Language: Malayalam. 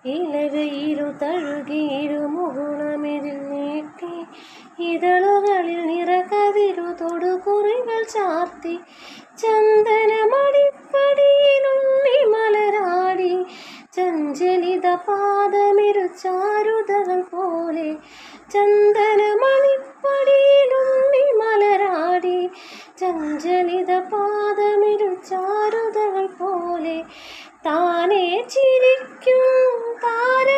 ഇലവയിലു തഴുകിയിരു മുകുളമിതിൽ നീട്ടി ഇതളുകളിൽ നിറകതിരു തൊടുകുറികൾ ചാർത്തി ചന്ദനമടിപ്പടിയിലുണ്ണി മലരാടി ചഞ്ചലിത പാദമിരു ചാരുതകൾ പോലെ ചന്ദനമണിപ്പടിയിലുണ്ണി മലരാടി ചഞ്ചലിത പാദമിരു ചാരുതകൾ പോലെ താനേ ചിരിക്കും താര